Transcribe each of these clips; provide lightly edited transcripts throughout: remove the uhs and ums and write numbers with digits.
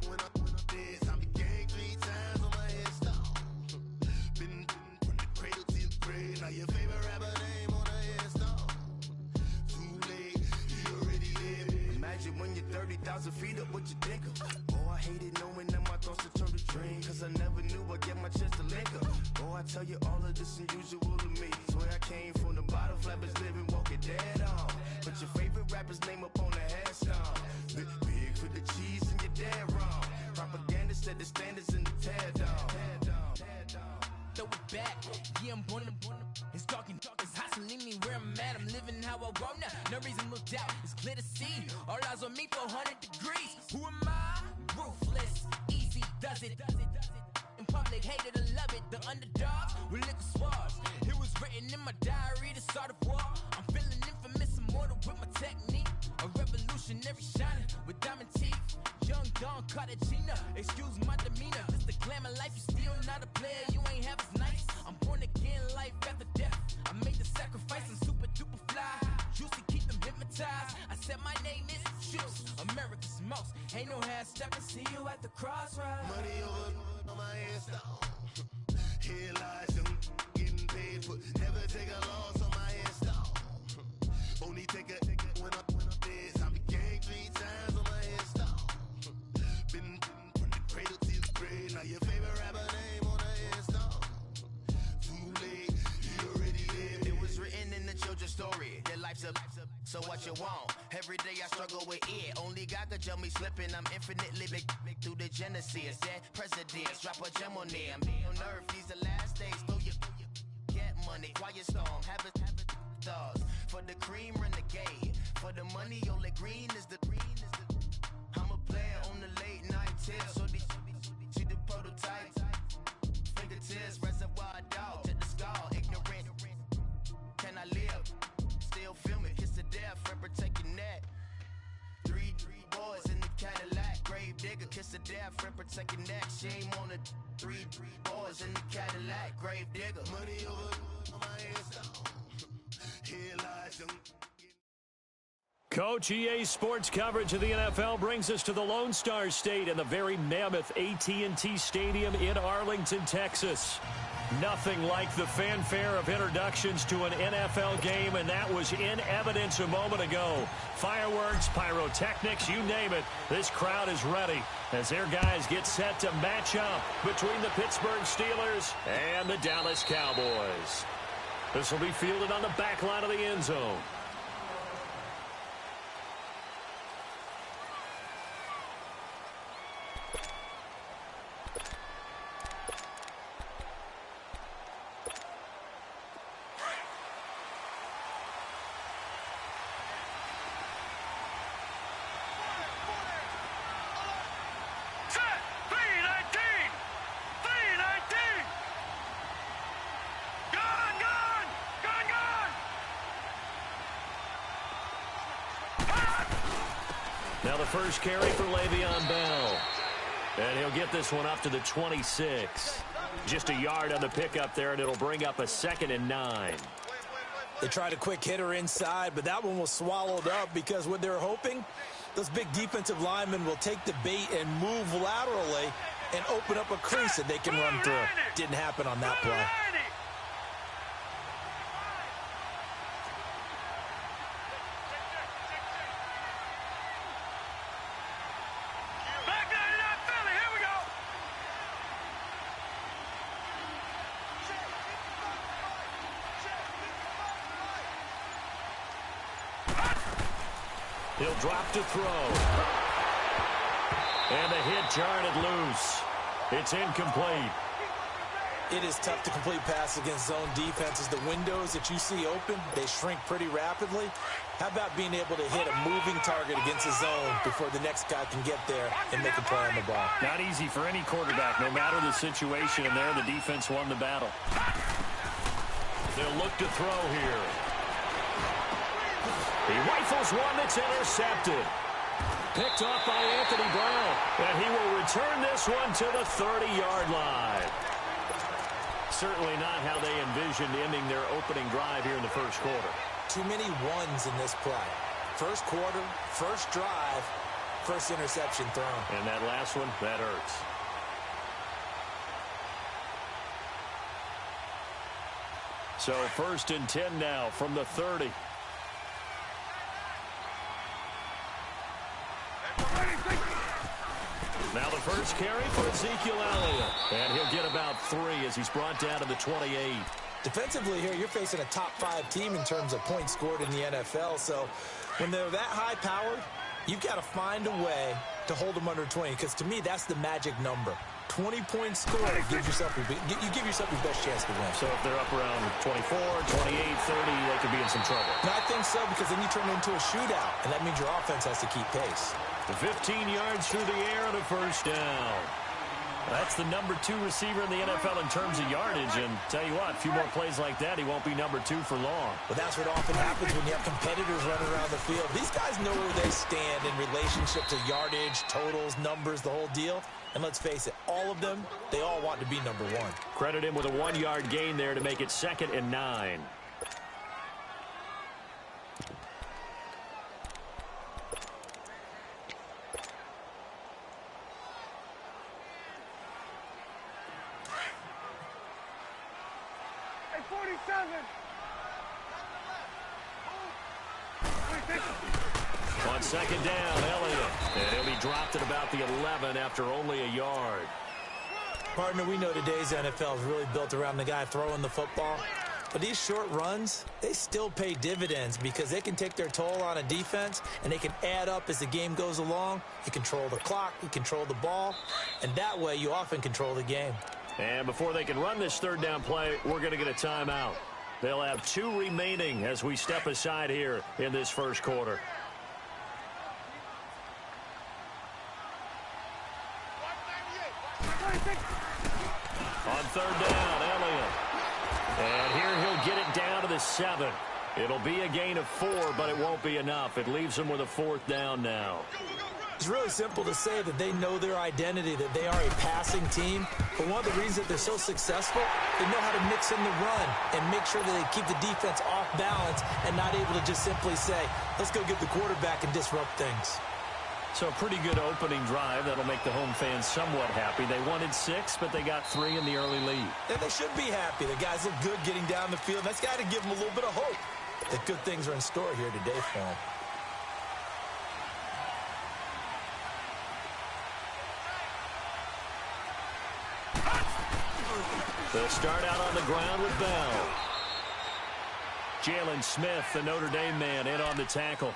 when I'm dead. I'm the gang 3 times on my headstone. Been from the cradle to the grave. Now your favorite rapper name on the headstone. Too late, he already lived. Imagine when you're 30,000 feet up, what you think of? Oh, I hated knowing that my thoughts would turn to dream. Cause I never knew I'd get my chance to link up. Oh, I tell you all of this unusual to me. Swear I came from the bottom, flappers living, walking dead on. Put your favorite rapper's name up on the headstone. Big for the cheese and you're dead wrong. Propaganda set the standards in the tear down. Throw it back, yeah, I'm born to. It's dark, it's hot, so leave me where I'm at. I'm living how I want now. No reason to doubt, it's clear to see. All eyes on me, 400 degrees. Who am I? Ruthless, easy does it. In public, hated or love it. The underdogs with liquor swabs. It was written in my diary to start a war. I'm feeling infamous, immortal with my technique. A revolutionary shining with diamond teeth. Young Don Cartagena, excuse my demeanor. This the glamour life, you still not a player. You ain't half as nice. I'm born again, life after death. I made the sacrifice and super duper fly. Used to keep them hypnotized. I said my name is Juice, America's most. Ain't no half stepping. See you at the crossroads. Money over on my headstone. Here lies them getting paid for. Never take a loss on my headstone. Only take a when I'm dead. I'm the gang 3 times on my headstone. Been from the cradle to the grave. Now your favorite rapper name on the headstone. Too late, he already lived. It was written in the children's story. Their life's a so what you want? Every day I struggle with it. Only God could jump me slipping. I'm infinitely big through the genesis. Dead presidents, drop a gem on them. On earth, these the last days. Throw your get money, quiet storm. Have it thoughts. For the cream, renegade. For the money, only green is the. I'm a player on the late night tip. So see the prototype. Fingertips, reservoir dog. Check the skull, ignorant. Can I live? Still film it, kiss the death, friend, protect your neck. Three boys in the Cadillac, grave digger, kiss the death, friend, protect your neck. Shame on the three boys in the Cadillac, grave digger. Money over on my headstone. Here lies them. Coach, EA Sports coverage of the NFL brings us to the Lone Star State and the very mammoth AT&T Stadium in Arlington, Texas. Nothing like the fanfare of introductions to an NFL game, and that was in evidence a moment ago. Fireworks, pyrotechnics, you name it. This crowd is ready as their guys get set to match up between the Pittsburgh Steelers and the Dallas Cowboys. This will be fielded on the back line of the end zone. Now the first carry for Le'Veon Bell. And he'll get this one up to the 26. Just a yard on the pickup there, and it'll bring up a 2nd and 9. They tried a quick hitter inside, but that one was swallowed up because what they're hoping, those big defensive linemen will take the bait and move laterally and open up a crease that they can run through. Didn't happen on that play. He'll drop to throw. And the hit jarred it loose. It's incomplete. It is tough to complete pass against zone defenses. The windows that you see open, they shrink pretty rapidly. How about being able to hit a moving target against the zone before the next guy can get there and make a play on the ball? Not easy for any quarterback, no matter the situation. And there, the defense won the battle. They'll look to throw here. He rifles one that's intercepted. Picked off by Anthony Brown. And he will return this one to the 30-yard line. Certainly not how they envisioned ending their opening drive here in the first quarter. Too many ones in this play. First quarter, first drive, first interception thrown. And that last one, that hurts. So 1st and 10 now from the 30. Now the first carry for Ezekiel-Elliott. And he'll get about 3 as he's brought down to the 28. Defensively here, you're facing a top-5 team in terms of points scored in the NFL. So when they're that high-powered, you've got to find a way to hold them under 20. Because to me, that's the magic number. 20 points scored, you give yourself your best chance to win. So if they're up around 24, 28, 30, they could be in some trouble. And I think so, because then you turn it into a shootout, and that means your offense has to keep pace. The 15 yards through the air and a first down. That's the number 2 receiver in the NFL in terms of yardage, and tell you what, a few more plays like that, he won't be number 2 for long. But that's what often happens when you have competitors running around the field. These guys know where they stand in relationship to yardage, totals, numbers, the whole deal. And let's face it, all of them, they all want to be number 1. Credit him with a 1-yard gain there to make it 2nd and 9. Hey, 47. On 2nd down, Elliott. And he'll be dropped at about the 11 after only a yard. Partner, we know today's NFL is really built around the guy throwing the football. But these short runs, they still pay dividends because they can take their toll on a defense, and they can add up as the game goes along. You control the clock, you control the ball, and that way you often control the game. And before they can run this 3rd down play, we're going to get a timeout. They'll have 2 remaining as we step aside here in this first quarter. On 3rd down, Elliott. And here he'll get it down to the 7. It'll be a gain of 4, but it won't be enough. It leaves him with a 4th down now. It's really simple to say that they know their identity, that they are a passing team. But one of the reasons that they're so successful, they know how to mix in the run and make sure that they keep the defense off balance and not able to just simply say, let's go get the quarterback and disrupt things. So a pretty good opening drive. That'll make the home fans somewhat happy. They wanted 6, but they got 3 in the early lead. And they should be happy. The guys look good getting down the field. That's got to give them a little bit of hope that good things are in store here today for them. They'll start out on the ground with Bell. Jalen Smith, the Notre Dame man, in on the tackle.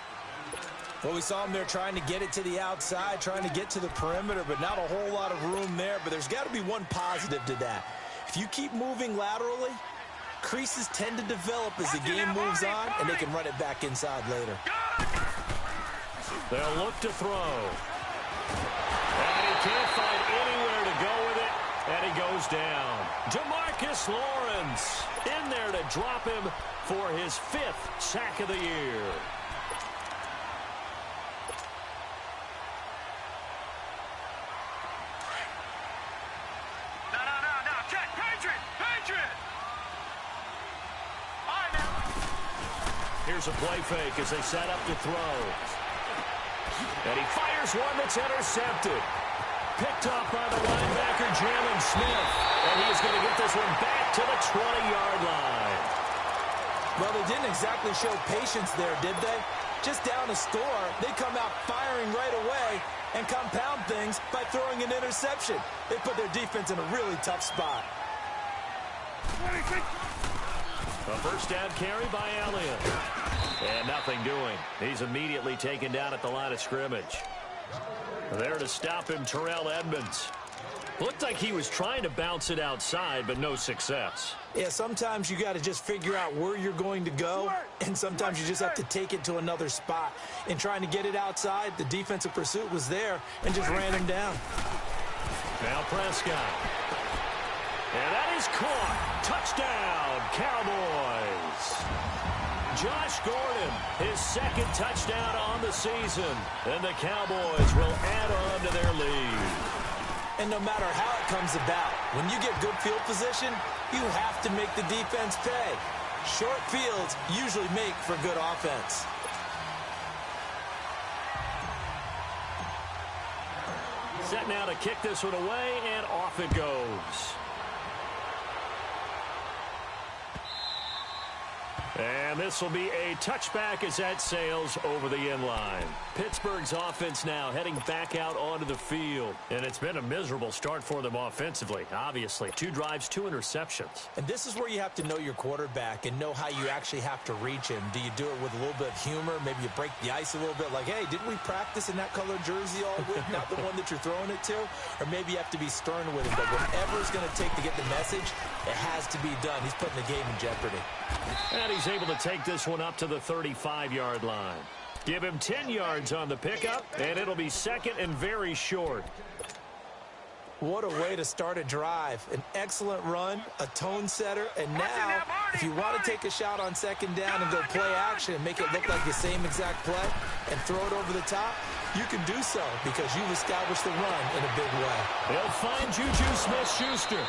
Well, we saw him there trying to get it to the outside, trying to get to the perimeter, but not a whole lot of room there. But there's got to be one positive to that. If you keep moving laterally, creases tend to develop as the game moves on, and they can run it back inside later. They'll look to throw. And he can't find anywhere to go with it, and he goes down. DeMarcus Lawrence in there to drop him for his 5th sack of the year. Here's a play fake as they set up to throw. And he fires one that's intercepted. Picked off by the linebacker, Jalen Smith. And he's going to get this one back to the 20-yard line. Well, they didn't exactly show patience there, did they? Just down a score, they come out firing right away and compound things by throwing an interception. They put their defense in a really tough spot. A first down carry by Elliott. And nothing doing. He's immediately taken down at the line of scrimmage. There to stop him, Terrell Edmonds. Looked like he was trying to bounce it outside, but no success. Yeah, sometimes you got to just figure out where you're going to go, and sometimes you just have to take it to another spot. In trying to get it outside, the defensive pursuit was there and just ran him down. Now Prescott. And that is caught. Touchdown, Cowboys. Josh Gordon, his 2nd touchdown on the season. And the Cowboys will add on to their lead. And no matter how it comes about, when you get good field position, you have to make the defense pay. Short fields usually make for good offense. Set now to kick this one away, and off it goes. And this will be a touchback as that sails over the end line. Pittsburgh's offense now heading back out onto the field. And it's been a miserable start for them offensively, obviously. 2 drives, 2 interceptions. And this is where you have to know your quarterback and know how you actually have to reach him. Do you do it with a little bit of humor? Maybe you break the ice a little bit like, hey, didn't we practice in that colored jersey all week? Not the one that you're throwing it to? Or maybe you have to be stern with him. But whatever it's going to take to get the message, it has to be done. He's putting the game in jeopardy. And he's able to take this one up to the 35-yard line. Give him 10 yards on the pickup, and it'll be second and very short. What a way to start a drive. An excellent run, a tone setter, and now, if you want to take a shot on second down and go play action and make it look like the same exact play and throw it over the top, you can do so because you've established the run in a big way. He'll find Juju Smith-Schuster.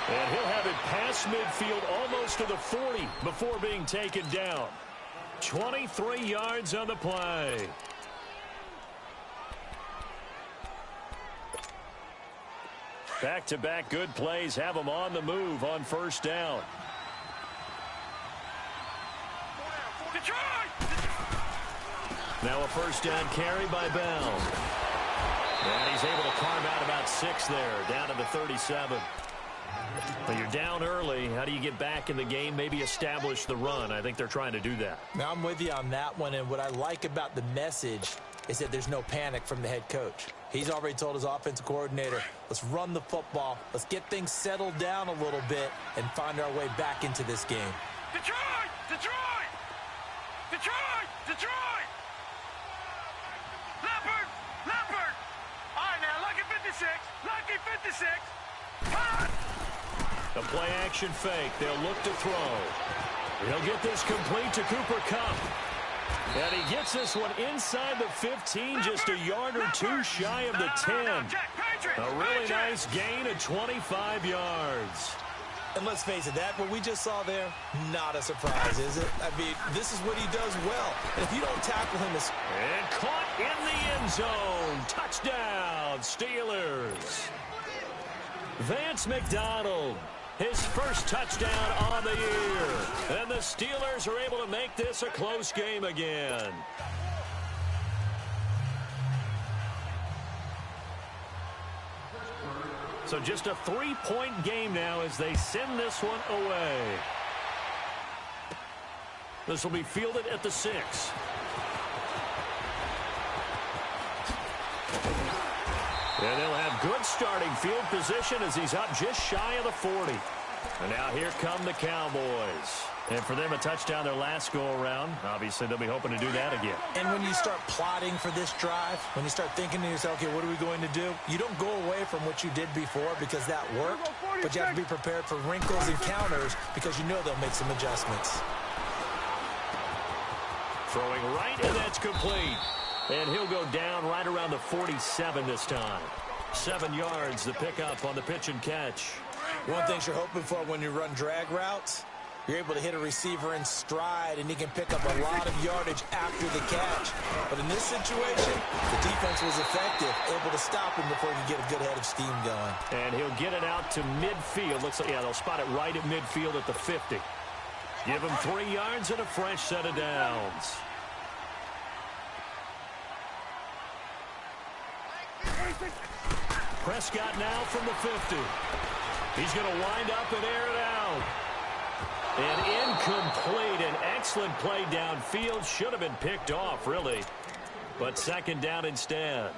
And he'll have it past midfield almost to the 40 before being taken down. 23 yards on the play. Back-to-back good plays have them on the move on first down. Now a first down carry by Bell. And he's able to carve out about 6 there, down to the 37. Well, you're down early. How do you get back in the game? Maybe establish the run. I think they're trying to do that. Now, I'm with you on that one, and what I like about the message is that there's no panic from the head coach. He's already told his offensive coordinator, let's run the football, let's get things settled down a little bit and find our way back into this game. Detroit! Detroit! Detroit! Detroit! Leopard! Leopard! All right, now, lucky 56! Lucky 56! Hot! A play-action fake. They'll look to throw. He'll get this complete to Cooper Kupp. And he gets this one inside the 15, just a yard or 2 shy of the 10. A really nice gain of 25 yards. And let's face it, that what we just saw there, not a surprise, is it? I mean, this is what he does well. And if you don't tackle him, it's... And caught in the end zone. Touchdown, Steelers. Vance McDonald, his first touchdown on the year. And the Steelers are able to make this a close game again. So just a 3-point game now as they send this one away. This will be fielded at the 6. And they'll have good starting field position as he's up just shy of the 40. And now here come the Cowboys. And for them, a touchdown their last go-around. Obviously, they'll be hoping to do that again. And when you start plotting for this drive, when you start thinking to yourself, okay, what are we going to do? You don't go away from what you did before because that worked, but you have to be prepared for wrinkles and counters because you know they'll make some adjustments. Throwing right, and that's complete. And he'll go down right around the 47 this time. 7 yards, the pickup on the pitch and catch. One thing you're hoping for when you run drag routes, you're able to hit a receiver in stride, and he can pick up a lot of yardage after the catch. But in this situation, the defense was effective, able to stop him before he could get a good head of steam going. And he'll get it out to midfield. Looks like, yeah, they'll spot it right at midfield at the 50. Give him 3 yards and a fresh set of downs. Prescott now from the 50. He's going to wind up and air it out. And incomplete. An excellent play downfield. Should have been picked off, really. But second down instead.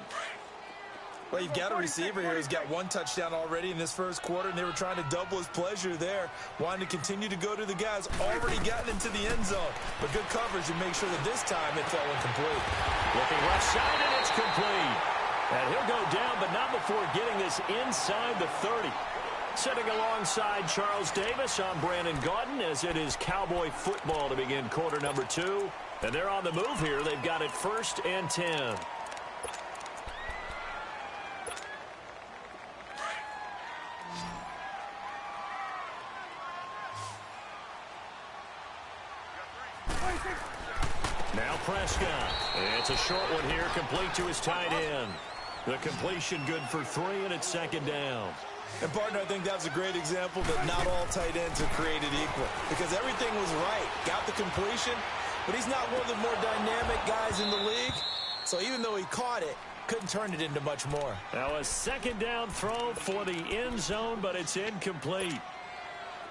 Well, you've got a receiver here who's got 1 touchdown already in this first quarter, and they were trying to double his pleasure there, wanting to continue to go to the guys already gotten into the end zone. But good coverage to make sure that this time it fell incomplete. Looking left side, and it's complete. And he'll go down, but not before getting this inside the 30. Sitting alongside Charles Davis, I'm Brandon Gaudin, as it is Cowboy football to begin quarter number 2. And they're on the move here. They've got it 1st and 10. Now Prescott. It's a short one here, complete to his tight end. The completion good for 3, and it's 2nd down. And, partner, I think that's a great example that not all tight ends are created equal because everything was right. Got the completion, but he's not one of the more dynamic guys in the league. So even though he caught it, couldn't turn it into much more. Now a 2nd down throw for the end zone, but it's incomplete.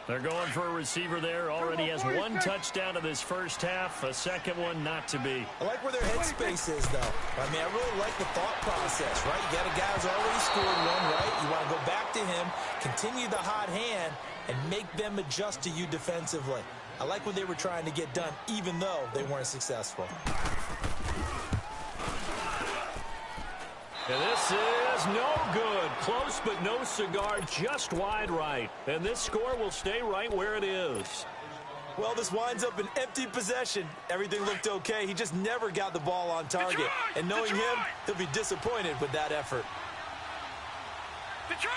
They're going for a receiver there. Already has 1 touchdown in this first half. A second one not to be. I like where their headspace is, though. I mean, I really like the thought process, right? You got a guy who's already scored one, right? You want to go back to him, continue the hot hand, and make them adjust to you defensively. I like what they were trying to get done, even though they weren't successful. And this is no good. Close, but no cigar, just wide right. And this score will stay right where it is. Well, this winds up an empty possession. Everything looked okay. He just never got the ball on target. And knowing him, he'll be disappointed with that effort. Detroit!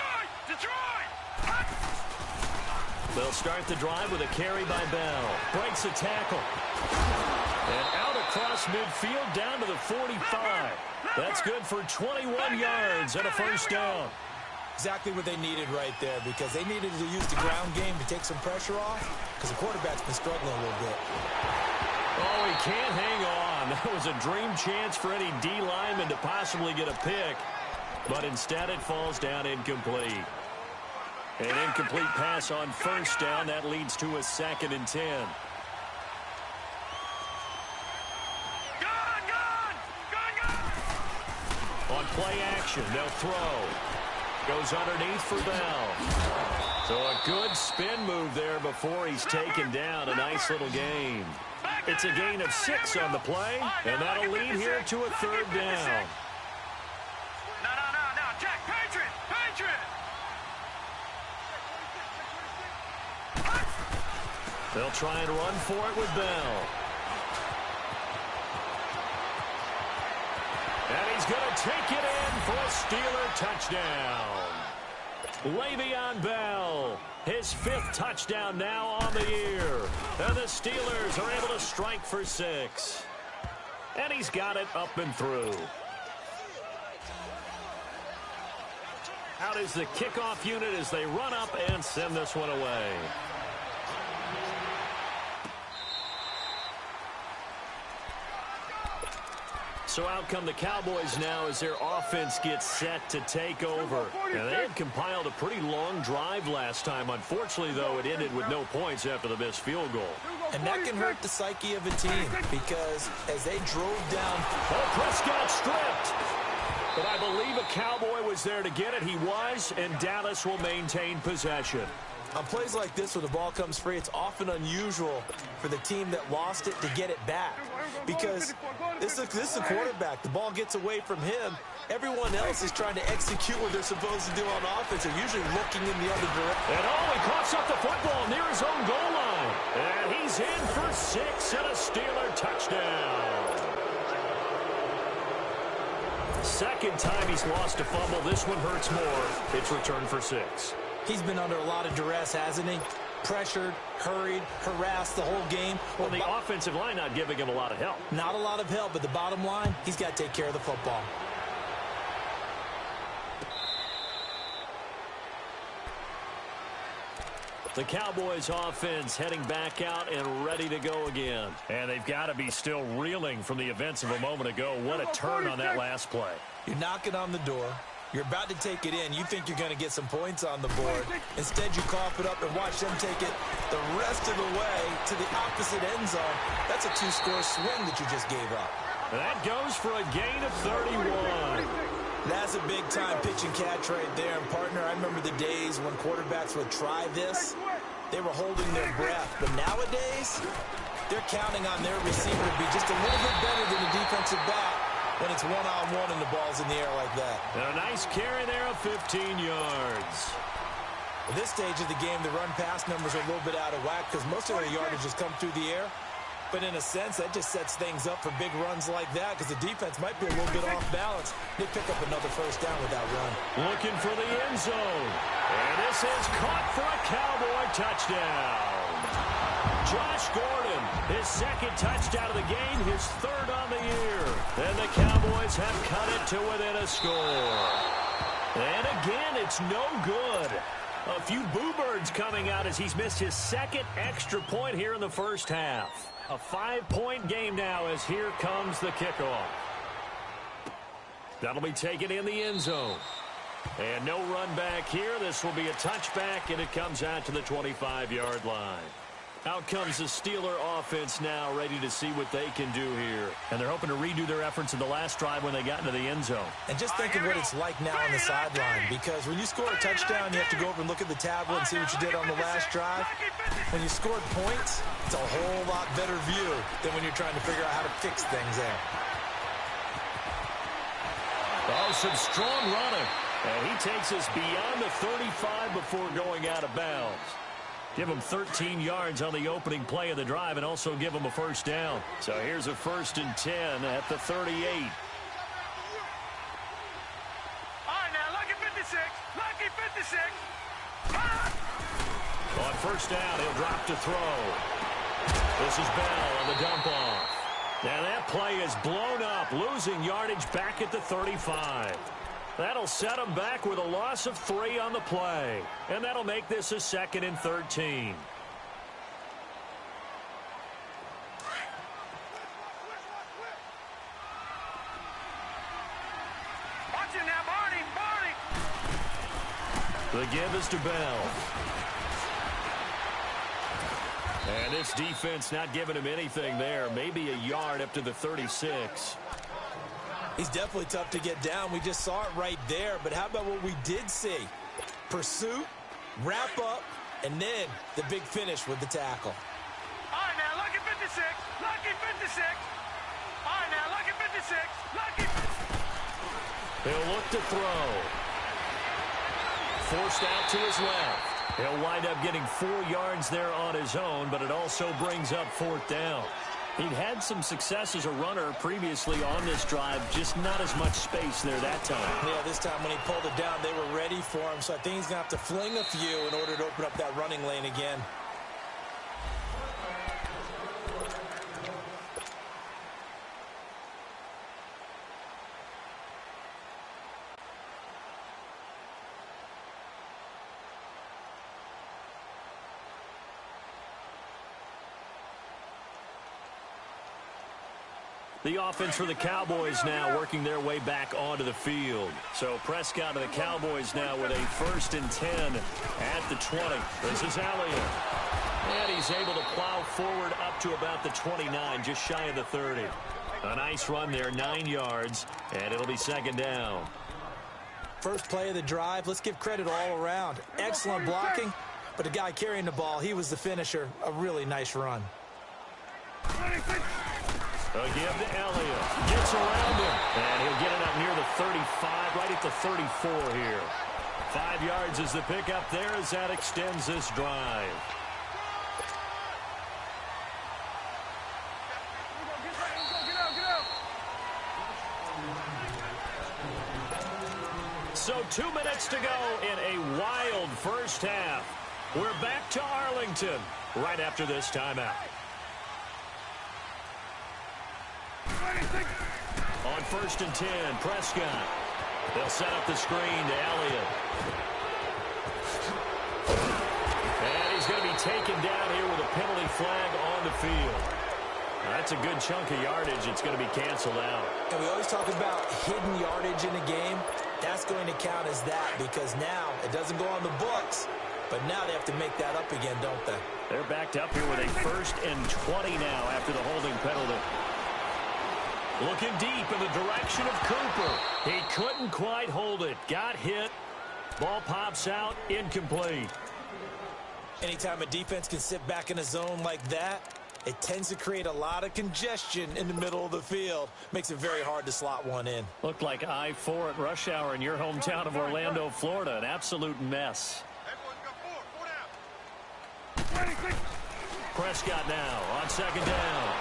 They'll start the drive with a carry by Bell. Breaks a tackle. And out across midfield down to the 45. That's good for 21 yards and a first down. Exactly what they needed right there because they needed to use the ground game to take some pressure off because the quarterback's been struggling a little bit. Oh, he can't hang on. That was a dream chance for any D lineman to possibly get a pick. But instead it falls down incomplete. An incomplete pass on first down. That leads to a 2nd and 10. On play action, they'll throw. Goes underneath for Bell. So a good spin move there before he's taken down. A nice little gain. It's a gain of 6 on the play, and that'll lead here to a 3rd down. No, Jack, Patriot! They'll try and run for it with Bell. And he's going to take it in for a Steeler touchdown. Le'Veon Bell, his 5th touchdown now on the year. And the Steelers are able to strike for 6. And he's got it up and through. Out is the kickoff unit as they run up and send this one away. So out come the Cowboys now as their offense gets set to take over. And they had compiled a pretty long drive last time. Unfortunately, though, it ended with no points after the missed field goal. And that can hurt the psyche of a team because as they drove down... Oh, Prescott stripped. But I believe a Cowboy was there to get it. He was, and Dallas will maintain possession. On plays like this where the ball comes free, it's often unusual for the team that lost it to get it back. Because this is a quarterback. The ball gets away from him. Everyone else is trying to execute what they're supposed to do on offense. They're usually looking in the other direction. And he coughs up the football near his own goal line. And he's in for 6 and a Steeler touchdown. 2nd time he's lost a fumble. This one hurts more. It's returned for 6. He's been under a lot of duress, hasn't he? Pressured, hurried, harassed the whole game. Well, the offensive line not giving him a lot of help. Not a lot of help, but the bottom line, he's got to take care of the football. The Cowboys offense heading back out and ready to go again. And they've got to be still reeling from the events of a moment ago. What a turn on that last play. You're knocking on the door. You're about to take it in. You think you're going to get some points on the board. Instead, you cough it up and watch them take it the rest of the way to the opposite end zone. That's a 2-score swing that you just gave up. And that goes for a gain of 31. That's a big-time pitch and catch right there. And, partner, I remember the days when quarterbacks would try this. They were holding their breath. But nowadays, they're counting on their receiver to be just a little bit better than the defensive back when it's one-on-one and the ball's in the air like that. And a nice carry there of 15 yards. At this stage of the game, the run-pass numbers are a little bit out of whack because most of their yardage has come through the air. But in a sense, that just sets things up for big runs like that because the defense might be a little bit off balance. They pick up another first down with that run. Looking for the end zone. And this is caught for a Cowboy touchdown. Josh Gordon, his second touchdown of the game, his third on the year. And the Cowboys have cut it to within a score. And again, it's no good. A few boo birds coming out as he's missed his second extra point here in the first half. A 5-point game now as here comes the kickoff. That'll be taken in the end zone. And no run back here. This will be a touchback, and it comes out to the 25-yard line. Out comes the Steeler offense now, ready to see what they can do here. And they're hoping to redo their efforts in the last drive when they got into the end zone. And just think of what it's like now on the sideline, because when you score a touchdown, you have to go over and look at the tablet and see what you did on the last drive. When you scored points, it's a whole lot better view than when you're trying to figure out how to fix things there. Oh, some strong running. And he takes us beyond the 35 before going out of bounds. Give him 13 yards on the opening play of the drive and also give him a first down. So here's a 1st and 10 at the 38. All right, now, lucky 56. Lucky 56. On first down, he'll drop to throw. This is Bell on the dump off. Now that play is blown up, losing yardage back at the 35. That'll set him back with a loss of 3 on the play. And that'll make this a 2nd and 13. Watch it now, Barney. The give is to Bell. And this defense not giving him anything there. Maybe a yard up to the 36. He's definitely tough to get down. We just saw it right there. But how about what we did see? Pursuit, wrap up, and then the big finish with the tackle. All right, now, lucky 56. Lucky 56. All right, now, lucky 56. Lucky 56. He'll look to throw. Forced out to his left. He'll wind up getting 4 yards there on his own, but it also brings up 4th down. He'd had some success as a runner previously on this drive, just not as much space there that time. Yeah, this time when he pulled it down, they were ready for him, so I think he's going to have to fling a few in order to open up that running lane again. The offense for the Cowboys now working their way back onto the field. So Prescott of the Cowboys now with a 1st and 10 at the 20. This is Elliott. And he's able to plow forward up to about the 29, just shy of the 30. A nice run there, 9 yards, and it'll be 2nd down. First play of the drive, let's give credit all around. Excellent blocking, but the guy carrying the ball, he was the finisher. A really nice run. A give to Elliott. Gets around him. And he'll get it up near the 35, right at the 34 here. 5 yards is the pickup there as that extends this drive. So 2 minutes to go in a wild first half. We're back to Arlington right after this timeout. On 1st and 10, Prescott. They'll set up the screen to Elliott. And he's going to be taken down here with a penalty flag on the field. That's a good chunk of yardage. It's going to be canceled out. And we always talk about hidden yardage in a game. That's going to count as that because now it doesn't go on the books. But now they have to make that up again, don't they? They're backed up here with a 1st and 20 now after the holding penalty. Looking deep in the direction of Cooper. He couldn't quite hold it. Got hit. Ball pops out. Incomplete. Anytime a defense can sit back in a zone like that, it tends to create a lot of congestion in the middle of the field. Makes it very hard to slot one in. Looked like I-4 at rush hour in your hometown of Orlando, Florida. An absolute mess. Prescott now on 2nd down.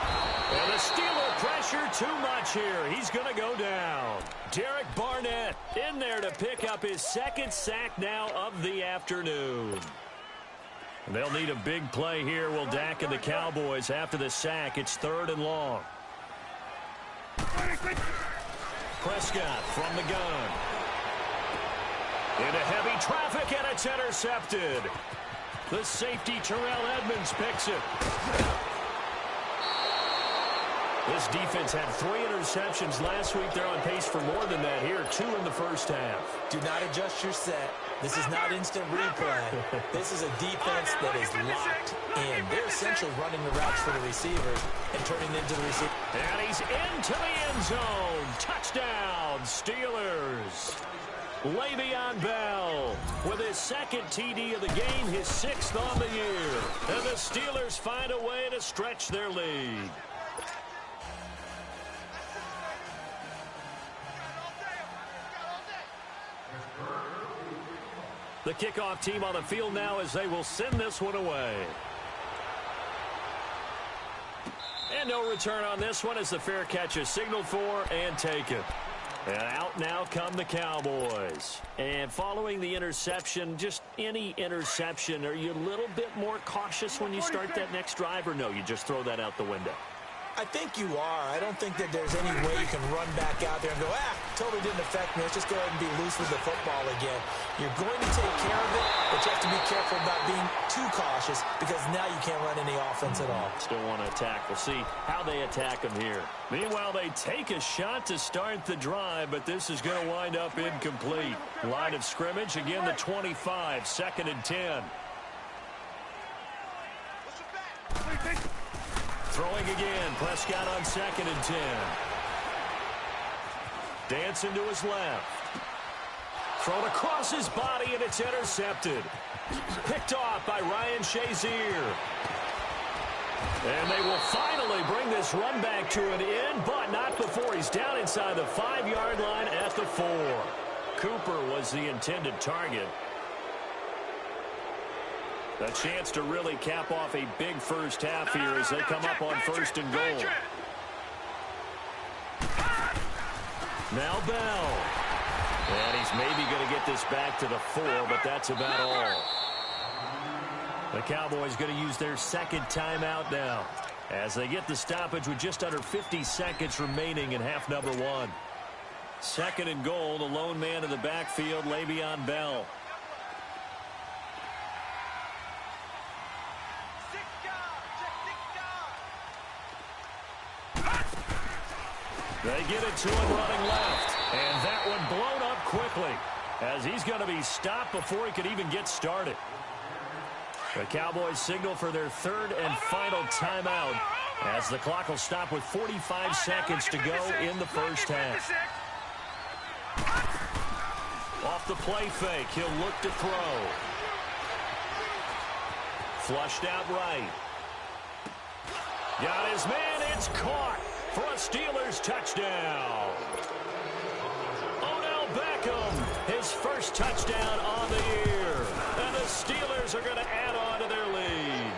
And the Steeler pressure too much here. He's going to go down. Derek Barnett in there to pick up his 2nd sack now of the afternoon. They'll need a big play here. Will Dak and the Cowboys after the sack. It's 3rd and long. Prescott from the gun. Into heavy traffic, and it's intercepted. The safety, Terrell Edmonds, picks it. This defense had 3 interceptions last week. They're on pace for more than that here. 2 in the first half. Do not adjust your set. This is not instant replay. This is a defense that is locked in. They're essentially running the routes for the receivers and turning into the receiver. And he's into the end zone. Touchdown, Steelers. Le'Veon Bell with his 2nd TD of the game, his 6th on the year. And the Steelers find a way to stretch their lead. The kickoff team on the field now as they will send this one away. And no return on this one as the fair catch is signaled for and taken. And out now come the Cowboys. And following the interception, just any interception, are you a little bit more cautious when you start that next drive, or no, you just throw that out the window? I think you are. I don't think that there's any way you can run back out there and go, totally didn't affect me. Let's just go ahead and be loose with the football again. You're going to take care of it, but you have to be careful about being too cautious because now you can't run any offense at all. Still want to attack. We'll see how they attack them here. Meanwhile, they take a shot to start the drive, but this is going to wind up incomplete. Line of scrimmage, again the 25, 2nd and 10. Throwing again, Prescott on 2nd and 10. Dancing to his left. Thrown across his body, and it's intercepted. Picked off by Ryan Shazier. And they will finally bring this run back to an end, but not before he's down inside the 5-yard line at the 4. Cooper was the intended target. A chance to really cap off a big first half here as they come up on 1st and goal. Now Bell. And he's maybe going to get this back to the 4, but that's about all. The Cowboys going to use their 2nd timeout now as they get the stoppage with just under 50 seconds remaining in half number 1. 2nd and goal, the lone man in the backfield, Le'Veon Bell. They get it to him running left. And that one blown up quickly as he's going to be stopped before he could even get started. The Cowboys signal for their 3rd and final timeout as the clock will stop with 45 seconds to go in the first half. Off the play fake, he'll look to throw. Flushed out right. Got his man, it's caught for a Steelers touchdown. Odell Beckham, his first touchdown on the year. And the Steelers are going to add on to their lead.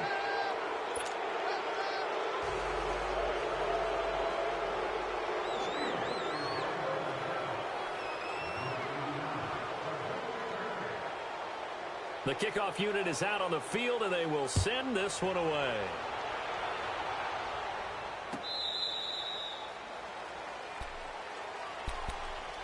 The kickoff unit is out on the field, and they will send this one away.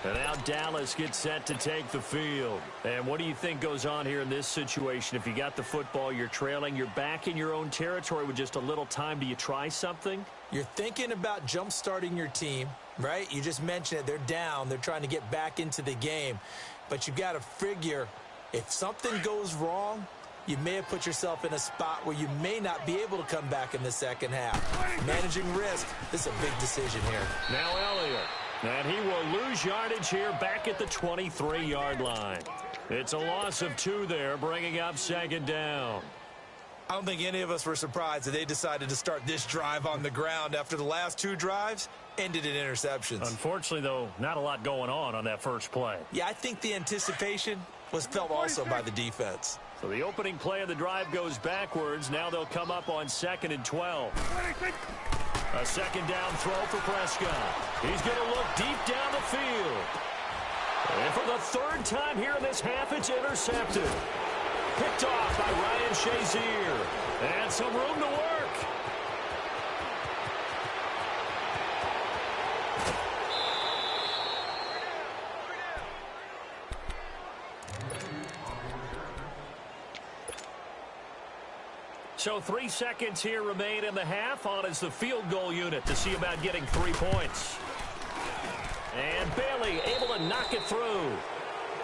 And now Dallas gets set to take the field. And what do you think goes on here in this situation? If you got the football, you're trailing, you're back in your own territory with just a little time. Do you try something? You're thinking about jump-starting your team, right? You just mentioned it. They're down. They're trying to get back into the game. But you've got to figure if something goes wrong, you may have put yourself in a spot where you may not be able to come back in the second half. Managing risk, this is a big decision here. Now Elliott. And he will lose yardage here back at the 23-yard line. It's a loss of 2 there, bringing up 2nd down. I don't think any of us were surprised that they decided to start this drive on the ground after the last 2 drives ended in interceptions. Unfortunately, though, not a lot going on that first play. Yeah, I think the anticipation was felt also by the defense. So the opening play of the drive goes backwards. Now they'll come up on 2nd and 12. A 2nd down throw for Prescott. He's going to look deep down the field. And for the 3rd time here in this half, it's intercepted. Picked off by Ryan Shazier. And some room to work. So 3 seconds here remain in the half. On is the field goal unit to see about getting 3 points. And Bailey able to knock it through.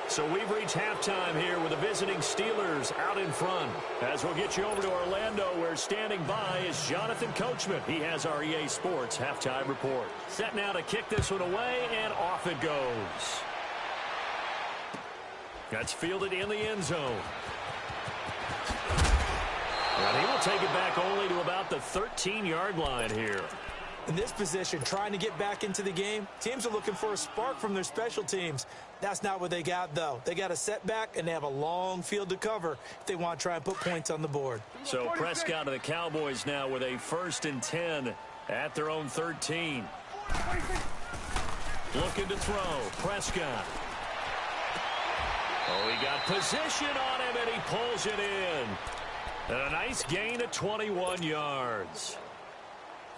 So we've reached halftime here with the visiting Steelers out in front. As we'll get you over to Orlando, where standing by is Jonathan Coachman. He has our EA Sports halftime report. Set now to kick this one away, and off it goes. That's fielded in the end zone. And he will take it back only to about the 13-yard line here. In this position, trying to get back into the game, teams are looking for a spark from their special teams. That's not what they got, though. They got a setback, and they have a long field to cover if they want to try and put points on the board. So Prescott of the Cowboys now with a 1st and 10 at their own 13. Looking to throw. Prescott. Oh, he got position on him, and he pulls it in. And a nice gain of 21 yards.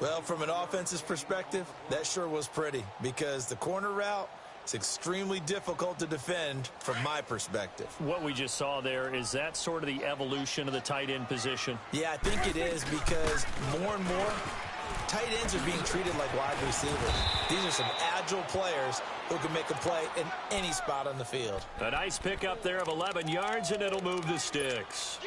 Well, from an offense's perspective, that sure was pretty because the corner route is extremely difficult to defend from my perspective. What we just saw there, is that sort of the evolution of the tight end position? Yeah, I think it is because more and more tight ends are being treated like wide receivers. These are some agile players who can make a play in any spot on the field. A nice pickup there of 11 yards, and it'll move the sticks.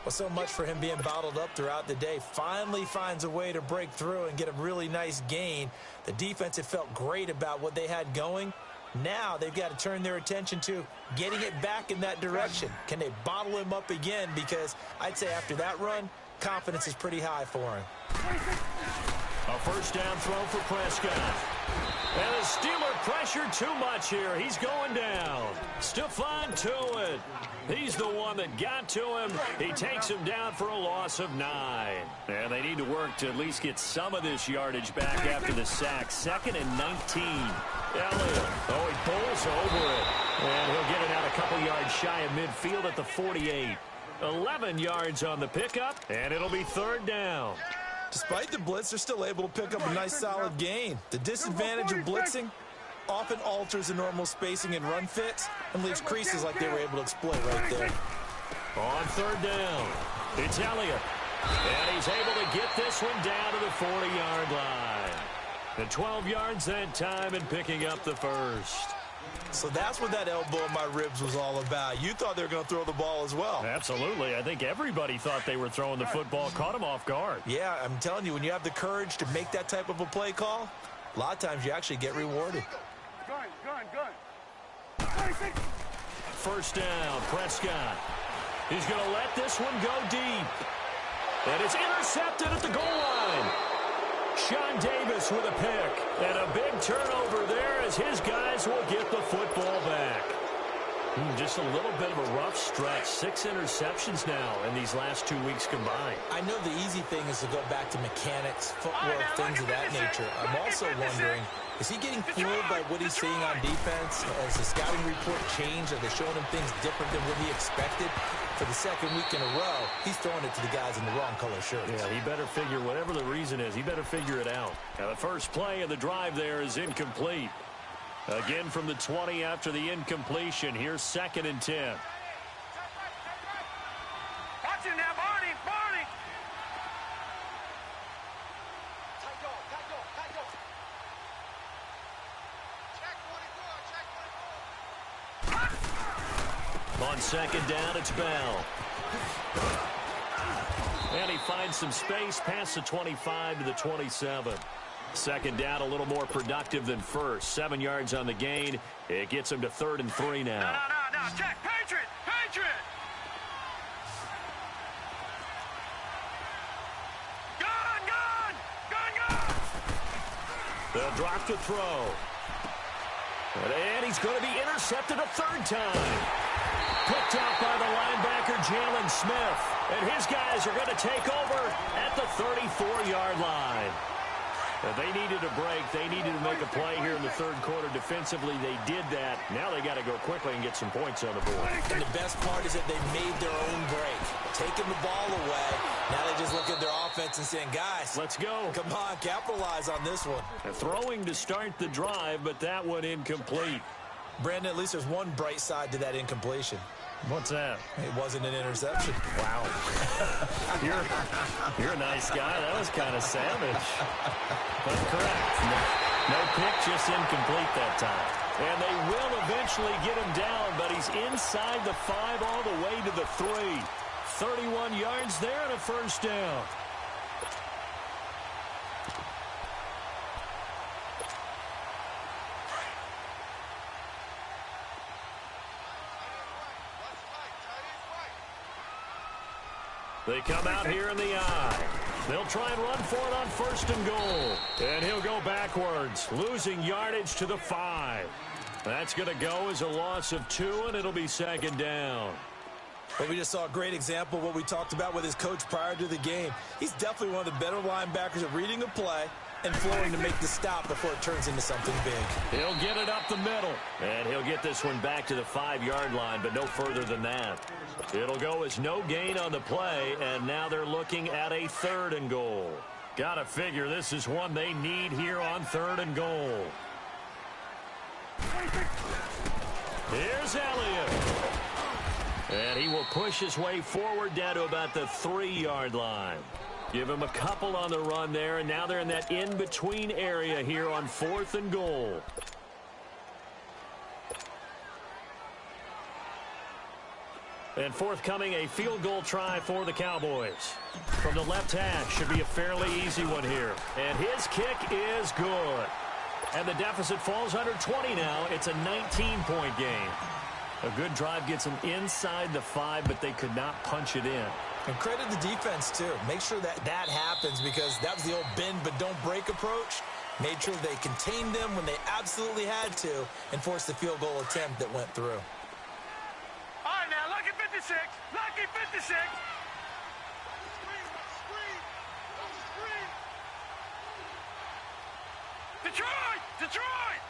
Well, so much for him being bottled up throughout the day. Finally finds a way to break through and get a really nice gain. The defense had felt great about what they had going. Now they've got to turn their attention to getting it back in that direction. Can they bottle him up again? Because I'd say after that run, confidence is pretty high for him. A 1st down throw for Prescott. And the Steeler pressure too much here. He's going down. Stephon Tuitt. He's the one that got to him. He takes him down for a loss of 9. And they need to work to at least get some of this yardage back after the sack. 2nd and 19. Elliott. Oh, he pulls over it. And he'll get it out a couple yards shy of midfield at the 48. 11 yards on the pickup, and it'll be 3rd down. Despite the blitz, they're still able to pick up a nice solid gain. The disadvantage of blitzing often alters the normal spacing and run fits and leaves creases like they were able to exploit right there. On 3rd down, it's Elliott. And he's able to get this one down to the 40-yard line. The 12 yards that time and picking up the 1st. So that's what that elbow in my ribs was all about. You thought they were going to throw the ball as well. Absolutely. I think everybody thought they were throwing the football, caught him off guard. Yeah, I'm telling you, when you have the courage to make that type of a play call, a lot of times you actually get rewarded. Gun. 1st down, Prescott. He's going to let this one go deep. And it's intercepted at the goal line. Sean Davis with a pick. And a big turnover there as his guys will get the football back. Just a little bit of a rough stretch. 6 interceptions now in these last 2 weeks combined. I know the easy thing is to go back to mechanics, footwork, things of that nature. I'm also wondering, is he getting fooled by what he's seeing on defense? Has the scouting report changed? Are they showing him things different than what he expected? For the 2nd week in a row, he's throwing it to the guys in the wrong color shirts. Yeah, he better figure, whatever the reason is, he better figure it out. Now, the first play of the drive there is incomplete. Again from the 20 after the incompletion. Here's 2nd and 10. Watch him now, Barney. On 2nd down, it's Bell. And he finds some space past the 25 to the 27. 2nd down, a little more productive than 1st. 7 yards on the gain. It gets him to 3rd and 3 now. No. Check. Patriot. Gun. They'll drop to throw. And he's going to be intercepted a 3rd time. Picked out by the linebacker, Jalen Smith. And his guys are going to take over at the 34-yard line. They needed a break. They needed to make a play here in the third quarter. Defensively, they did that. Now they got to go quickly and get some points on the board. And the best part is that they made their own break. Taking the ball away. Now they just look at their offense and saying, guys, let's go. Come on, capitalize on this one. Throwing to start the drive, but that one incomplete. Brandon, at least there's one bright side to that incompletion. What's that? It wasn't an interception. Wow. You're a nice guy. That was kind of savage. But correct. No pick, just incomplete that time. And they will eventually get him down, but he's inside the 5 all the way to the 3. 31 yards there and a first down. They come out here in the eye. They'll try and run for it on 1st and goal. And he'll go backwards, losing yardage to the 5. That's going to go as a loss of 2, and it'll be 2nd down. But we just saw a great example of what we talked about with his coach prior to the game. He's definitely one of the better linebackers at reading a play and flowing to make the stop before it turns into something big. He'll get it up the middle. And he'll get this one back to the 5-yard line, but no further than that. It'll go as no gain on the play, and now they're looking at a 3rd and goal. Gotta figure this is one they need here on 3rd and goal. Here's Elliott. And he will push his way forward down to about the 3-yard line. Give him a couple on the run there, and now they're in that in-between area here on 4th and goal. And forthcoming, a field goal try for the Cowboys. From the left hash, should be a fairly easy one here. And his kick is good. And the deficit falls under 20 now. It's a 19-point game. A good drive gets them inside the 5, but they could not punch it in. And credit the defense, too. Make sure that happens, because that was the old bend but don't break approach. Made sure they contained them when they absolutely had to and forced the field goal attempt that went through. All right, now, lucky 56. Lucky 56. Detroit! Detroit!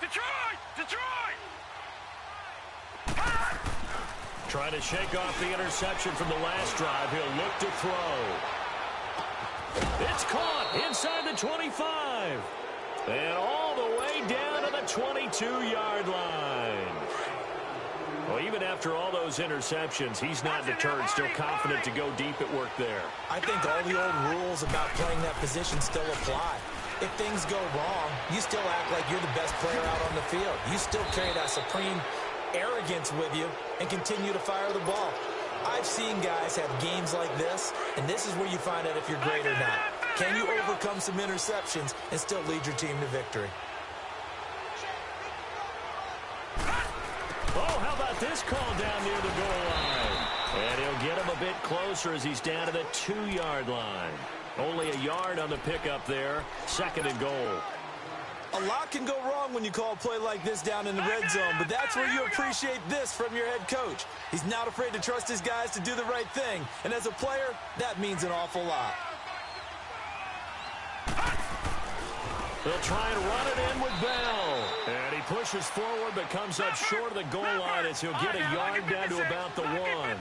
Detroit! Detroit! Trying to shake off the interception from the last drive. He'll look to throw. It's caught inside the 25. And all the way down to the 22-yard line. Well, even after all those interceptions, he's not deterred, still confident to go deep at work there. I think all the old rules about playing that position still apply. If things go wrong, you still act like you're the best player out on the field. You still carry that supreme arrogance with you and continue to fire the ball. I've seen guys have games like this, and this is where you find out if you're great or not. Can you overcome some interceptions and still lead your team to victory? Oh, how about this call down near the goal line? And he'll get him a bit closer as he's down to the 2-yard line. Only a yard on the pickup there. 2nd and goal. A lot can go wrong when you call a play like this down in the red zone, but that's where you appreciate this from your head coach. He's not afraid to trust his guys to do the right thing, and as a player, that means an awful lot. They'll try and run it in with Bell. And he pushes forward but comes up short of the goal line as he'll get a yard down to about the 1.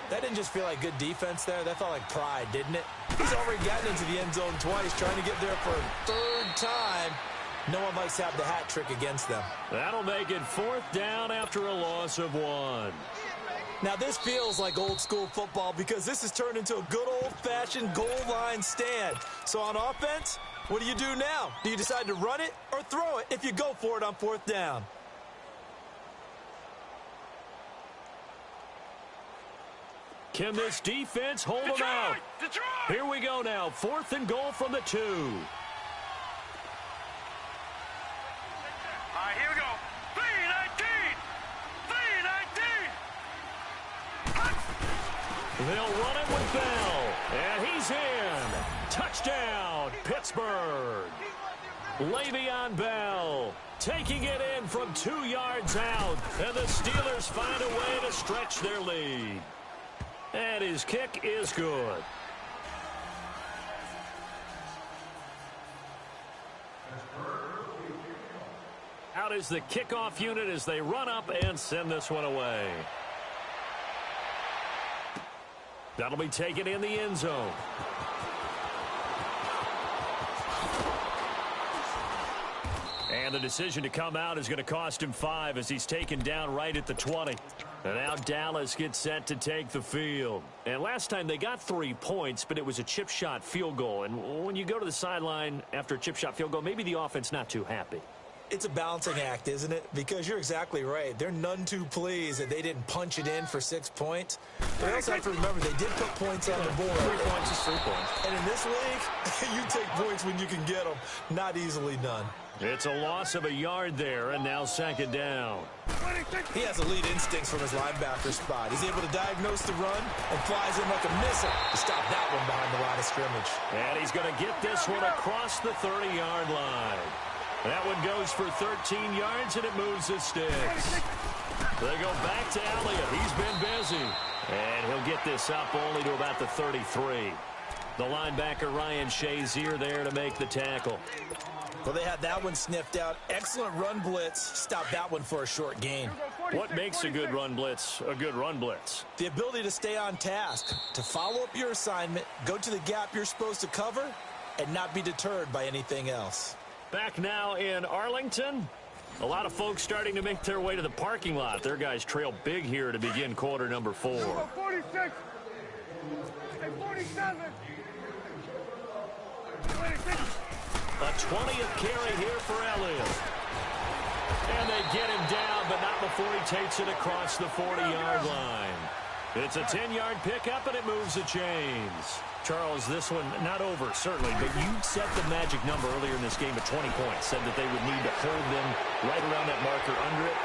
That didn't just feel like good defense there. That felt like pride, didn't it? He's already gotten into the end zone twice, trying to get there for a 3rd time. No one likes to have the hat trick against them. That'll make it 4th down after a loss of 1. Now, this feels like old-school football because this has turned into a good old-fashioned goal line stand. So on offense, what do you do now? Do you decide to run it or throw it if you go for it on 4th down? Can this defense hold them out? Detroit! Here we go now. 4th and goal from the 2. All right, here we go. 3-19! 3-19! They'll run it with Bell. And he's in. Touchdown, Pittsburgh. Le'Veon Bell taking it in from 2 yards out. And the Steelers find a way to stretch their lead. And his kick is good. Out is the kickoff unit as they run up and send this one away. That'll be taken in the end zone. And the decision to come out is going to cost him 5 as he's taken down right at the 20. And now Dallas gets set to take the field. And last time they got 3 points, but it was a chip shot field goal. And when you go to the sideline after a chip shot field goal, maybe the offense not too happy. It's a balancing act, isn't it? Because you're exactly right. They're none too pleased that they didn't punch it in for 6 points. But also have to remember they did put points on the board. 3 points is 3 points. And in this league, you take points when you can get them. Not easily done. It's a loss of a yard there, and now second down. He has elite instincts from his linebacker spot. He's able to diagnose the run and flies in like a missile to stop that one behind the line of scrimmage. And he's going to get this one across the 30-yard line. That one goes for 13 yards, and it moves the sticks. They go back to Elliott. He's been busy. And he'll get this up only to about the 33. The linebacker, Ryan Shazier, there to make the tackle. Well, they had that one sniffed out. Excellent run blitz. Stop that one for a short gain. What makes a good run blitz a good run blitz? The ability to stay on task, to follow up your assignment, go to the gap you're supposed to cover, and not be deterred by anything else. Back now in Arlington. A lot of folks starting to make their way to the parking lot. Their guys trail big here to begin quarter number 4. 46 and 47. 26. A 20th carry here for Elliott. And they get him down, but not before he takes it across the 40-yard line. It's a 10-yard pickup, and it moves the chains. Charles, this one not over, certainly, but you set the magic number earlier in this game at 20 points, said that they would need to hold them right around that marker under it.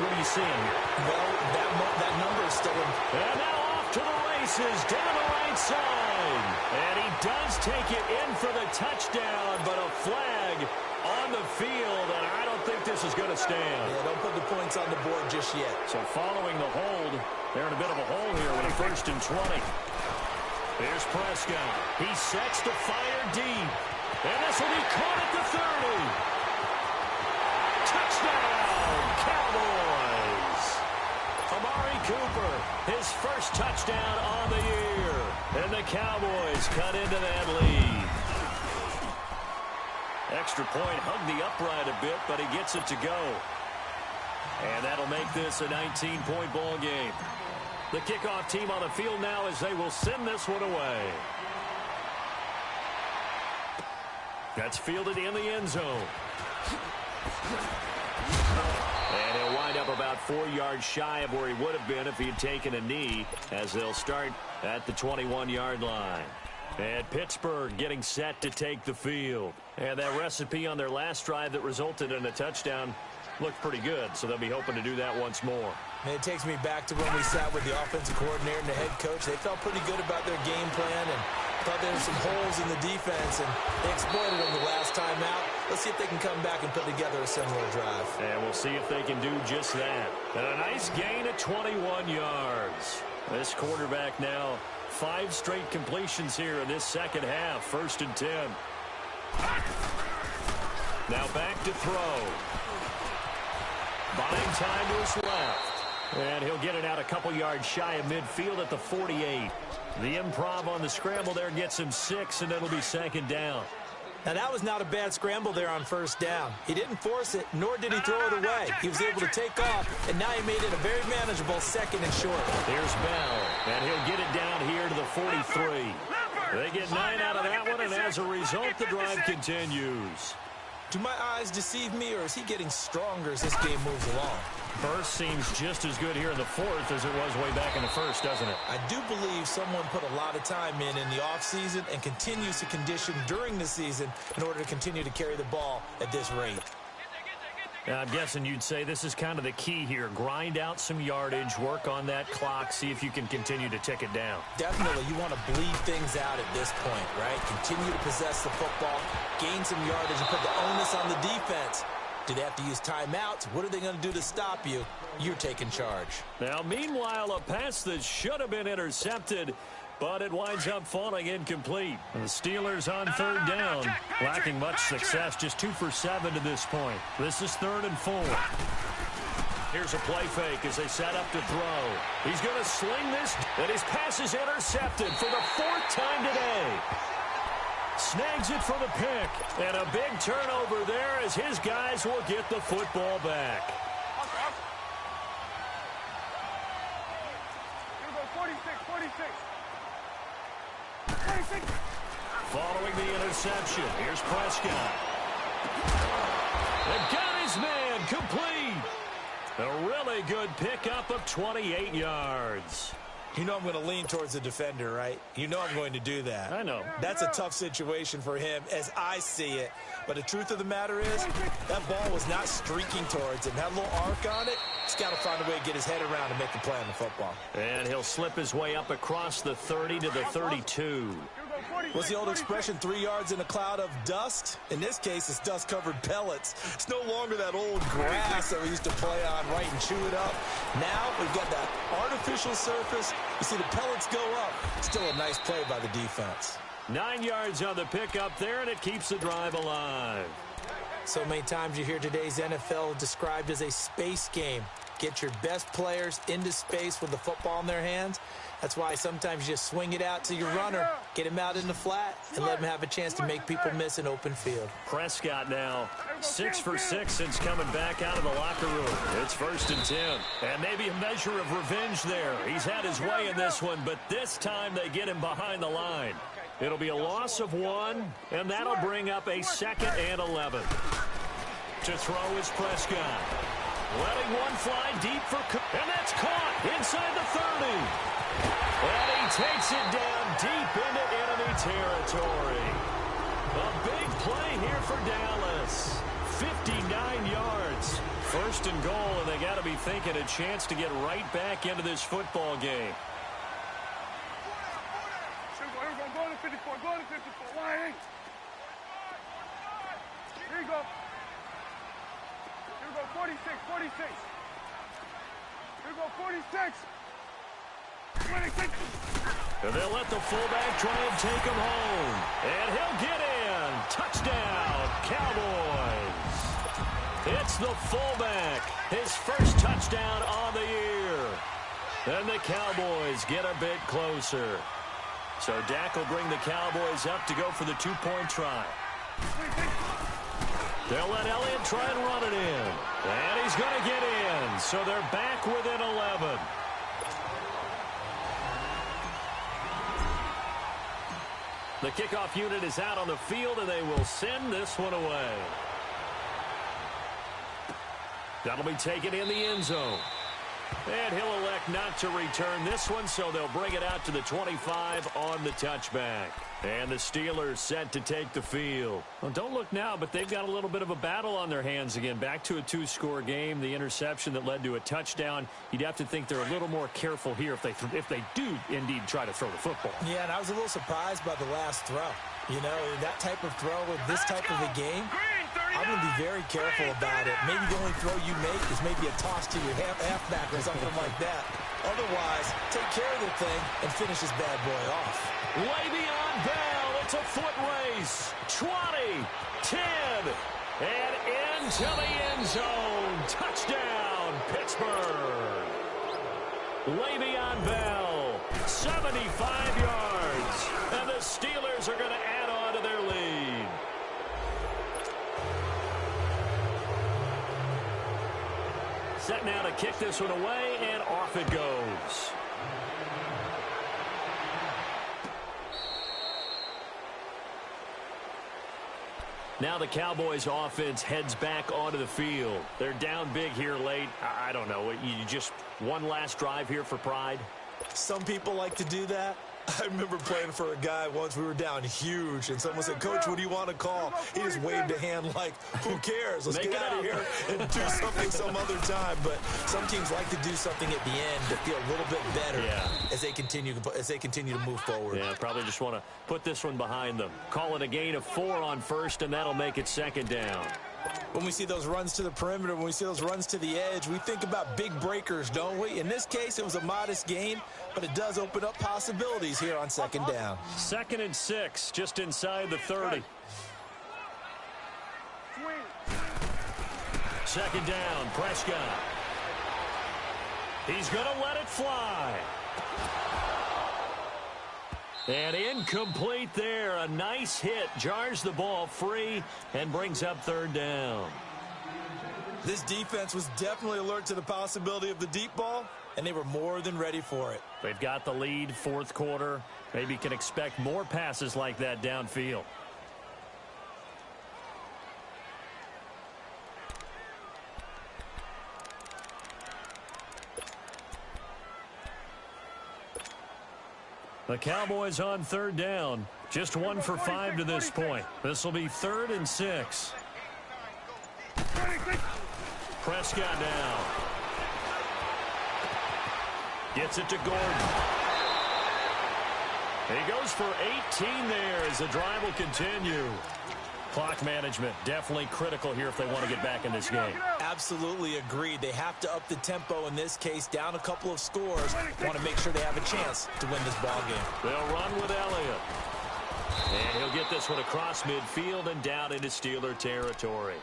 What are you seeing here? Well, that number is still in. And now off to the races, down the right side. And he does take it in for the touchdown, but a flag on the field, and I don't think this is going to stand. Yeah, don't put the points on the board just yet. So following the hold, they're in a bit of a hole here with a 1st and 20. Here's Prescott. He sets to fire deep. And this will be caught at the 30. Touchdown, Cowboys. Amari Cooper, his first touchdown on the year. And the Cowboys cut into that lead. Extra point hugged the upright a bit, but he gets it to go. And that'll make this a 19-point ball game. The kickoff team on the field now as they will send this one away. That's fielded in the end zone. And he'll wind up about 4 yards shy of where he would have been if he had taken a knee, as they'll start at the 21-yard line. And Pittsburgh getting set to take the field. And that recipe on their last drive that resulted in a touchdown looked pretty good, so they'll be hoping to do that once more. And it takes me back to when we sat with the offensive coordinator and the head coach. They felt pretty good about their game plan and thought there were some holes in the defense, and they exploited them the last time out. Let's see if they can come back and put together a similar drive. And we'll see if they can do just that. And a nice gain of 21 yards. This quarterback now 5 straight completions here in this second half. 1st and 10. Now back to throw. Buying time to his left. And he'll get it out a couple yards shy of midfield at the 48. The improv on the scramble there gets him 6, and it'll be 2nd down. Now, that was not a bad scramble there on 1st down. He didn't force it, nor did he throw it away. He was able to take off, and now he made it a very manageable 2nd and short. Here's Bell, and he'll get it down here to the 43. They get 9 out of that one, and as a result, the drive continues. Do my eyes deceive me, or is he getting stronger as this game moves along? Burst seems just as good here in the 4th as it was way back in the 1st, doesn't it? I do believe someone put a lot of time in the offseason and continues to condition during the season in order to continue to carry the ball at this rate. I'm guessing you'd say this is kind of the key here. Grind out some yardage, work on that clock, see if you can continue to tick it down. Definitely. You want to bleed things out at this point, right? Continue to possess the football, gain some yardage, and put the onus on the defense. Do they have to use timeouts? What are they going to do to stop you? You're taking charge. Now, meanwhile, a pass that should have been intercepted but it winds up falling incomplete. And the Steelers on third down, lacking much success, just 2 for 7 to this point. This is 3rd and 4. Here's a play fake as they set up to throw. He's going to sling this, and his pass is intercepted for the 4th time today. Snags it for the pick, and a big turnover there as his guys will get the football back. Here we go, 46. Following the interception, here's Prescott. And got his man complete. A really good pickup of 28 yards. You know I'm going to lean towards the defender, right? You know I'm going to do that. I know. That's a tough situation for him as I see it. But the truth of the matter is, that ball was not streaking towards him. Had a little arc on it. He's got to find a way to get his head around and make a play on the football. And he'll slip his way up across the 30 to the 32. What's the old expression, 3 yards in a cloud of dust? In this case, it's dust-covered pellets. It's no longer that old grass that we used to play on, right, and chew it up. Now we've got that artificial surface. You see the pellets go up. Still a nice play by the defense. 9 yards on the pickup there, and it keeps the drive alive. So many times you hear today's NFL described as a space game. Get your best players into space with the football in their hands. That's why sometimes you just swing it out to your runner, get him out in the flat, and let him have a chance to make people miss an open field. Prescott now 6 for 6 since coming back out of the locker room. It's 1st and 10. And maybe a measure of revenge there. He's had his way in this one, but this time they get him behind the line. It'll be a loss of 1, and that'll bring up a 2nd and 11. To throw is Prescott. Letting one fly deep for Cook. And that's caught inside the 30. And he takes it down deep into enemy territory. A big play here for Dallas. 59 yards. 1st and goal, and they got to be thinking a chance to get right back into this football game. Go to 54. Go to 54. Why? Here you go. 46. Here we go, 46. 26. And they'll let the fullback try and take him home. And he'll get in. Touchdown, Cowboys. It's the fullback. His first touchdown on the year. And the Cowboys get a bit closer. So Dak will bring the Cowboys up to go for the 2-point try. They'll let Elliott try and run it in. And he's going to get in. So they're back within 11. The kickoff unit is out on the field, and they will send this one away. That'll be taken in the end zone. And he'll elect not to return this one, so they'll bring it out to the 25 on the touchback. And the Steelers set to take the field. Well, don't look now, but they've got a little bit of a battle on their hands again. Back to a 2-score game. The interception that led to a touchdown. You'd have to think they're a little more careful here if they do indeed try to throw the football. Yeah, and I was a little surprised by the last throw. You know, that type of throw with this type of a game, I'm going to be very careful about it. Maybe the only throw you make is maybe a toss to your halfback or something like that. Otherwise, take care of the thing and finish this bad boy off. Le'Veon Bell, it's a foot race. 20, 10, and into the end zone. Touchdown, Pittsburgh. Le'Veon Bell, 75 yards. And the Steelers are going to add on to their lead. Set now to kick this one away, and off it goes. Now the Cowboys offense heads back onto the field. They're down big here late. I don't know. You just one last drive here for pride? Some people like to do that. I remember playing for a guy once. We were down huge, and someone said, "Coach, what do you want to call?" He just waved a hand like, "Who cares? Let's get out of here and do something some other time." But some teams like to do something at the end to feel a little bit better as they continue to move forward. Yeah, probably just want to put this one behind them. Call it a gain of 4 on first, and that'll make it 2nd down. When we see those runs to the perimeter, when we see those runs to the edge, we think about big breakers, don't we? In this case, it was a modest gain, but it does open up possibilities here on second down. 2nd and 6, just inside the 30. Second down, Prescott. He's going to let it fly. And incomplete there. A nice hit. Jars the ball free and brings up 3rd down. This defense was definitely alert to the possibility of the deep ball, and they were more than ready for it. They've got the lead, 4th quarter. Maybe can expect more passes like that downfield. The Cowboys on 3rd down. Just 1 for 5 to this point. This will be 3rd and 6. Prescott now. Gets it to Gordon. He goes for 18 there as the drive will continue. Clock management definitely critical here if they want to get back in this game. Absolutely agreed. They have to up the tempo in this case, down a couple of scores. Want to make sure they have a chance to win this ball game. They'll run with Elliott. And he'll get this one across midfield and down into Steeler territory.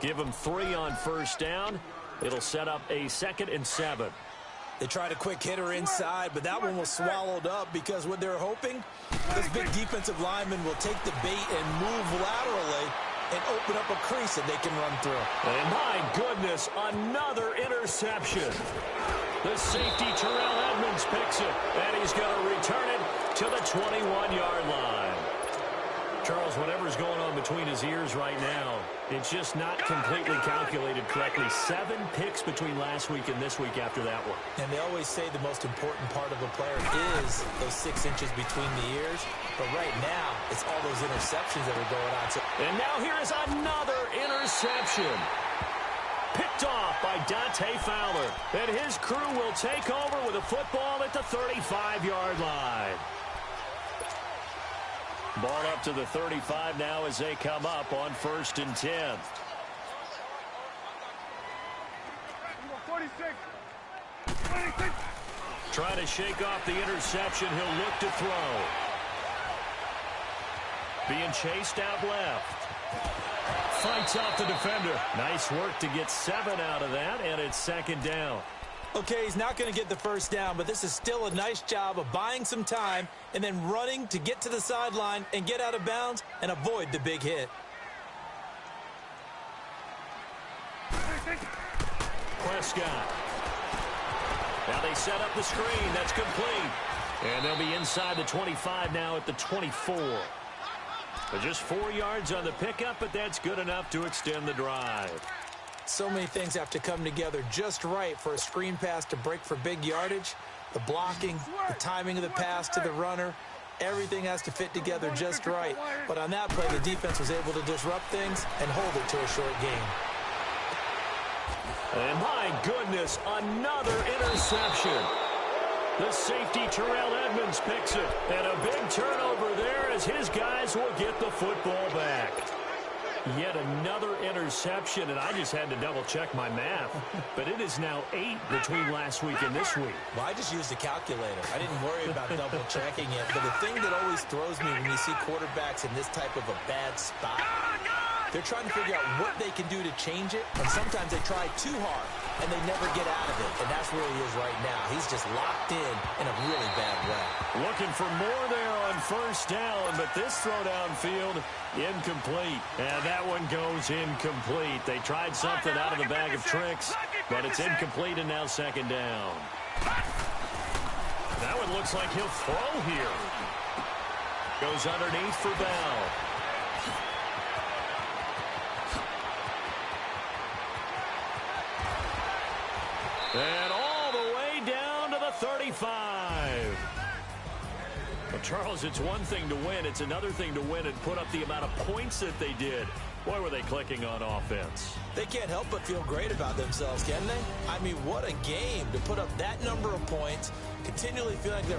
Give him 3 on 1st down. It'll set up a 2nd and 7. They tried a quick hitter inside, but that one was swallowed up because what they're hoping, this big defensive lineman will take the bait and move laterally and open up a crease that they can run through. And my goodness, another interception. The safety, Terrell Edmonds, picks it, and he's going to return it to the 21-yard line. Charles, whatever's going on between his ears right now, it's just not completely calculated correctly. 7 picks between last week and this week after that one. And they always say the most important part of a player is those 6 inches between the ears. But right now, it's all those interceptions that are going on. And now here is another interception. Picked off by Dante Fowler. And his crew will take over with a football at the 35-yard line. Ball up to the 35 now as they come up on 1st and 10. 46. Trying to shake off the interception. He'll look to throw. Being chased out left. Fights off the defender. Nice work to get 7 out of that, and it's 2nd down. Okay, he's not going to get the 1st down, but this is still a nice job of buying some time and then running to get to the sideline and get out of bounds and avoid the big hit. Prescott. Now they set up the screen. That's complete. And they'll be inside the 25 now at the 24. But just 4 yards on the pickup, but that's good enough to extend the drive. So many things have to come together just right for a screen pass to break for big yardage. The blocking, the timing of the pass to the runner, everything has to fit together just right. But on that play, the defense was able to disrupt things and hold it to a short game. And my goodness, another interception. The safety, Terrell Edmonds, picks it. And a big turnover there as his guys will get the football back. Yet another interception, and I just had to double-check my math. But it is now 8 between last week and this week. Well, I just used a calculator. I didn't worry about double-checking it. But the thing that always throws me when you see quarterbacks in this type of a bad spot, they're trying to figure out what they can do to change it. And sometimes they try too hard, and they never get out of it. And that's where he is right now. He's just locked in a really bad way. Looking for more there on 1st down, but this throw downfield, incomplete. And that one goes incomplete. They tried something out of the bag of tricks, but it's incomplete and now 2nd down. That one looks like he'll throw here. Goes underneath for Bell. And all the way down to the 35. Well, Charles, it's one thing to win. It's another thing to win and put up the amount of points that they did. Boy, were they clicking on offense. They can't help but feel great about themselves, can they? I mean, what a game to put up that number of points, continually feel like they're